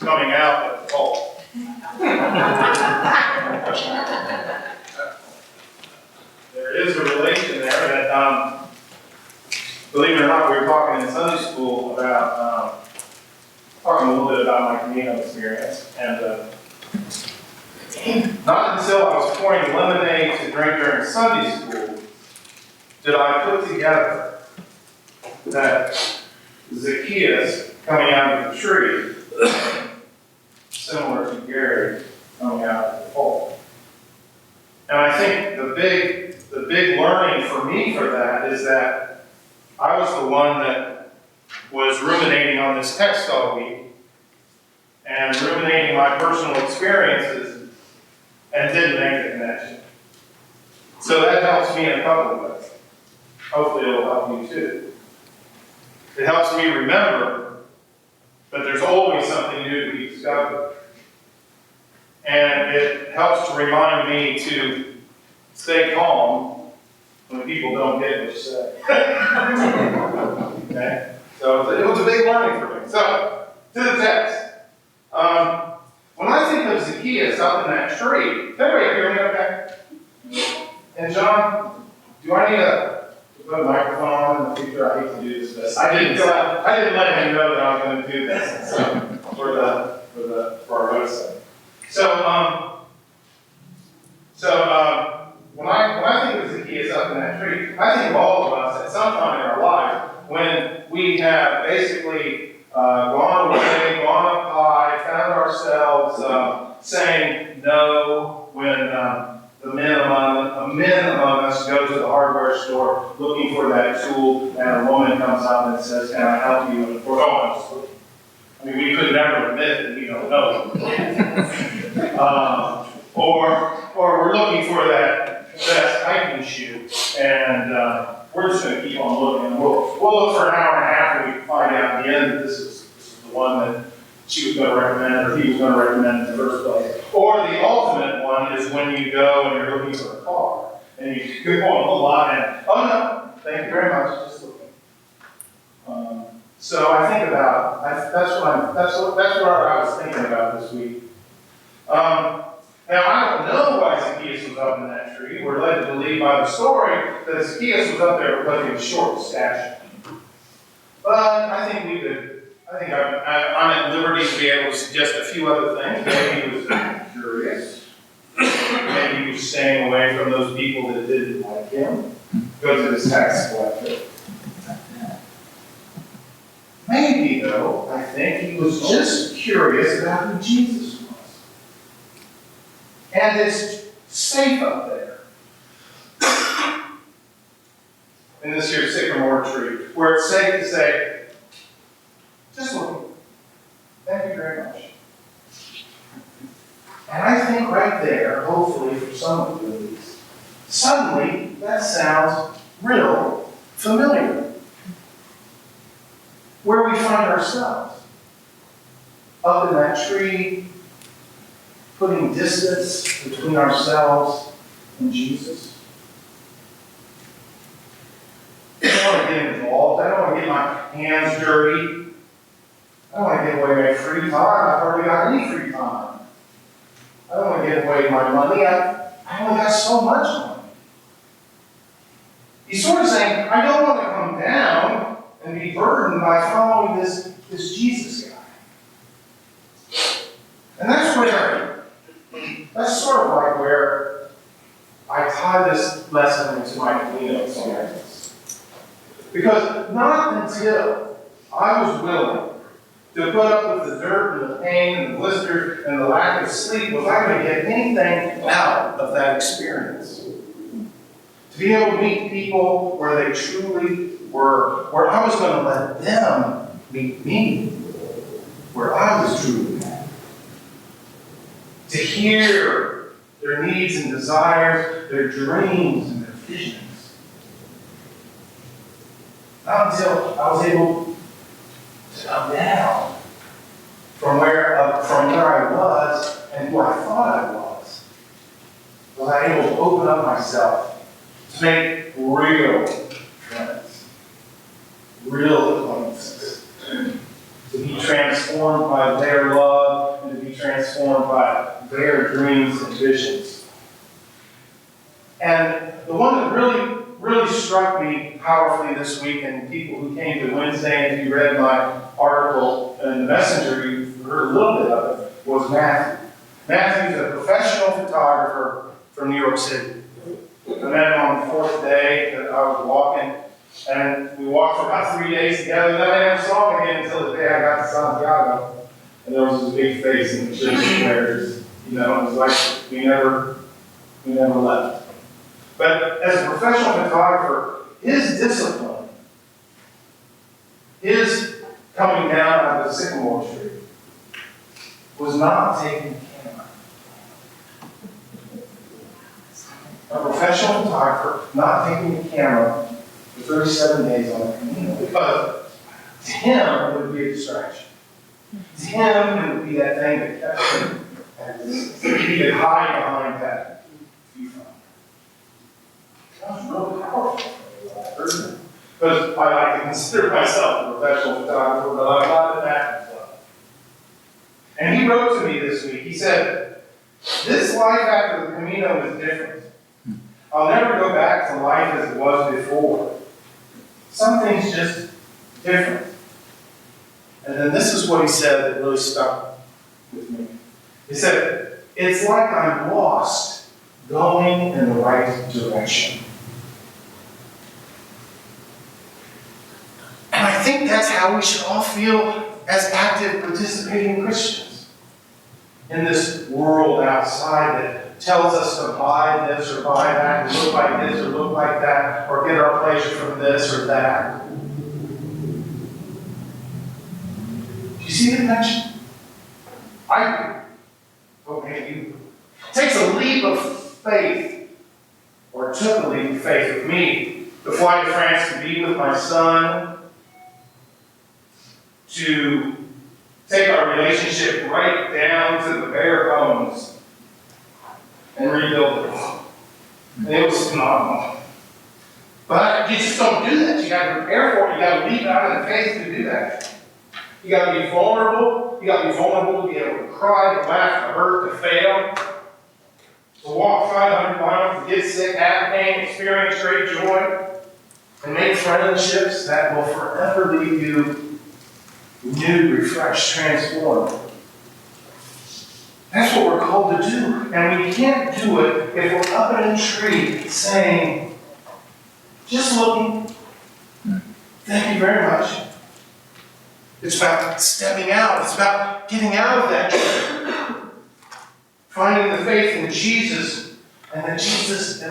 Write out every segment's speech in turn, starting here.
coming out of the hole. There is a relation there that, believe it or not, we were talking in Sunday school about, talking a little bit about my Camino experience, and not until I was pouring lemonade to drink during Sunday school did I put together that Zacchaeus coming out of the tree, similar to Gary coming out of the hole. And I think the big learning for me for that is that I was the one that was ruminating on this text all week and ruminating my personal experiences and didn't make the connection. So that helps me in a couple of ways. Hopefully it'll help you too. It helps me remember that there's always something new to be discovered. And it helps to remind me to stay calm when people don't get what you say. Okay? So it was a big learning for me. So, to the text. When I think of Zacchaeus up in that tree, can everybody hear me okay? And John, do I need to put a microphone on in the future? I hate to do this, but I didn't let him know that I was going to do this for our website. When I think of Zacchaeus up in that tree, I think of all of us at some time in our life when we have basically gone away, gone up high, found ourselves saying no when the men among us go to the hardware store looking for that tool, and a woman comes up and says, "Can I help you?" And of course, I mean, we could never admit that we don't know. Or we're looking for that best hiking shoe, and we're just going to keep on looking. We'll look for an hour and a half, and we find out in the end that this is the one that she was going to recommend, or he was going to recommend in the first place. Or the ultimate one is when you go and you're looking for a car, and you go on the lot, and oh no, thank you very much, just looking. So I think about that's what I was thinking about this week. Now, I don't know why Zacchaeus was up in that tree. We're led to believe by the story that Zacchaeus was up there because he was short of stature. But I think I'm at liberty to be able to suggest a few other things. Maybe he was curious. Maybe he was staying away from those people that didn't like him. Go to this tax collector. Maybe, though, I think he was just curious about who Jesus was. And it's safe up there. In this here sycamore tree, where it's safe to say, just look. Thank you very much. And I think right there, hopefully for some of you at least, suddenly that sounds real familiar. Where we find ourselves. Up in that tree, putting distance between ourselves and Jesus. I don't want to get involved. I don't want to get my hands dirty. I don't want to give away my free time. I've hardly got any free time. I don't want to give away my money. I only got so much money. He's sort of saying, I don't want to come down and be burdened by following this Jesus guy. And that's sort of like where I tie this lesson into my Camino experience. Because not until I was willing to put up with the dirt and the pain and the blisters and the lack of sleep was I going to get anything out of that experience. To be able to meet people where they truly were, where I was going to let them meet me, where I was truly at. To hear their needs and desires, their dreams and their visions. Not until I was able to come down from where I was and who I thought I was I able to open up myself to make real friends, real acquaintances, to be transformed by their love their dreams and visions. And the one that really struck me powerfully this week, and people who came to Wednesday, and if you read my article in the Messenger, you heard a little bit of it, was Matthew. Matthew's a professional photographer from New York City. I met him on the fourth day that I was walking, and we walked for about 3 days together, and I never saw him again until the day I got to Santiago. And there was this big face in the church where, it was like we never left. But as a professional photographer, his discipline, his coming down out of the sycamore tree, was not taking the camera. A professional photographer not taking the camera for 37 days on the Camino, because to him it would be a distraction. To him it would be that thing that kept him at a distance. He could hide behind that viewfinder. That was really powerful for me. Because I like to consider myself a professional photographer, but I'm not at that level. And he wrote to me this week. He said, "This life after the Camino is different. I'll never go back to life as it was before. Something's just different." And then this is what he said that really stuck with me. He said, "It's like I'm lost, going in the right direction." And I think that's how we should all feel as active, participating Christians in this world outside that tells us to buy this or buy that, and look like this or look like that, or get our pleasure from this or that. Do you see the connection? I do. Okay, you. It takes a leap of faith, or it took a leap of faith with me, to fly to France to be with my son, to take our relationship right down to the bare bones and rebuild it. And it was phenomenal. But you just don't do that. You got to prepare for it. You got to leap out in faith to do that. You got to be vulnerable. You got to be vulnerable to be able to cry, to laugh, to hurt, to fail, to walk 500 miles, to get sick, have pain, experience great joy, and make friendships that will forever leave you renewed, refreshed, transformed. That's what we're called to do. And we can't do it if we're up in a tree saying, "Just looking. Thank you very much." It's about stepping out. It's about getting out of that tree. Finding the faith in Jesus, and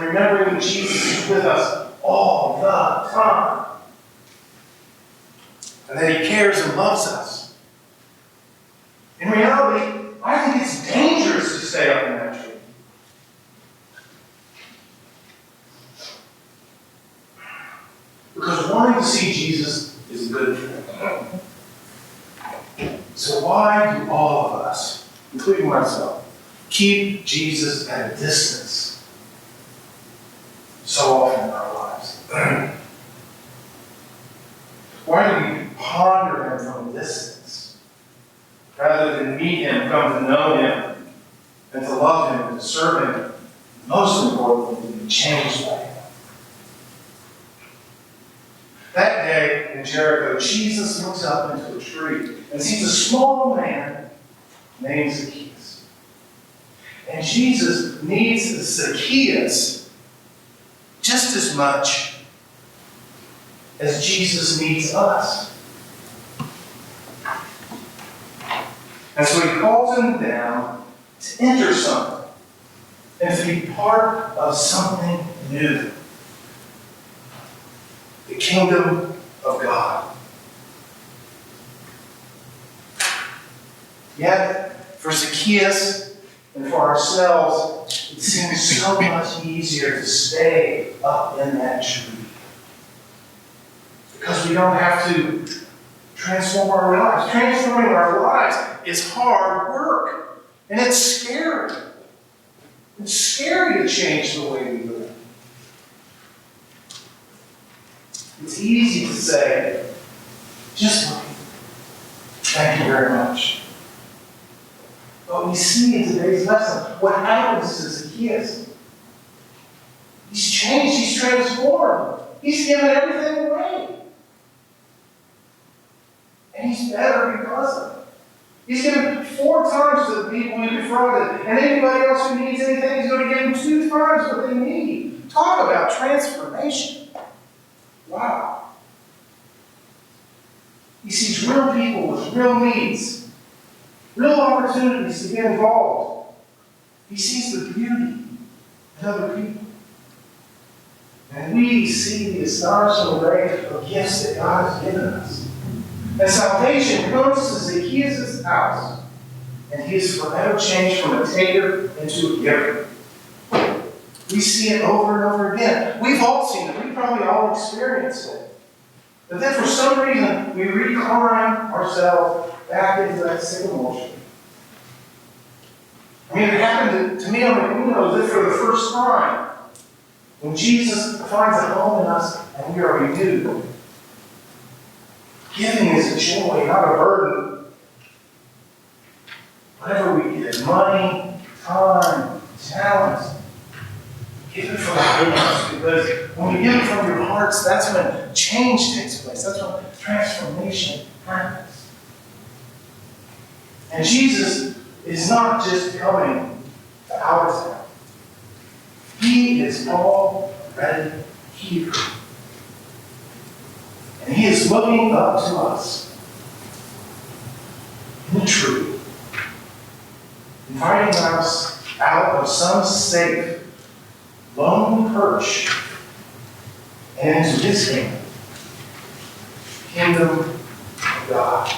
remembering that Jesus is with us all the time. And that He cares and loves us. In reality, I think it's dangerous to stay up in that tree. Because wanting to see Jesus is a good thing. So why do all of us, including myself, keep Jesus at a distance so often in our lives? Why do we ponder Him from a distance rather than meet Him, come to know Him, and to love Him, and to serve Him? Most importantly, to be changed by Him. That day in Jericho, Jesus looks up into a tree and sees a small man named Zacchaeus. And Jesus needs Zacchaeus just as much as Jesus needs us. And so He calls him down to enter something and to be part of something new. The kingdom of God. Yet, for Zacchaeus and for ourselves, it seems so much easier to stay up in that tree. Because we don't have to transform our lives. Transforming our lives is hard work. And it's scary. It's scary to change the way we live. It's easy to say, "Just look. Thank you very much." But we see in today's lesson what happens to Zacchaeus. He's changed, he's transformed. He's given everything away. And he's better because of it. He's given 4 times to the people he defrauded. And anybody else who needs anything, he's going to give them 2 times what they need. Talk about transformation. Wow. He sees real people with real needs, real opportunities to get involved. He sees the beauty in other people. And we see the astonishing array of gifts that God has given us. And salvation comes to Zacchaeus' house, and he is forever changed from a taker into a giver. We see it over and over again. We've all seen it. We've probably all experienced it. But then for some reason, we recline ourselves back into that same emotion. I mean, it happened to me on the Camino as if for the first time. When Jesus finds a home in us and we are renewed. Giving is a joy, not a burden. Whatever we give, money, time, talent, give it from our hearts. Because when you give it from your hearts, that's when change takes place. That's when transformation happens. And Jesus is not just coming to our town. He is already here. And he is looking up to us in the tree, inviting us out of some safe, lonely perch and into his kingdom of God.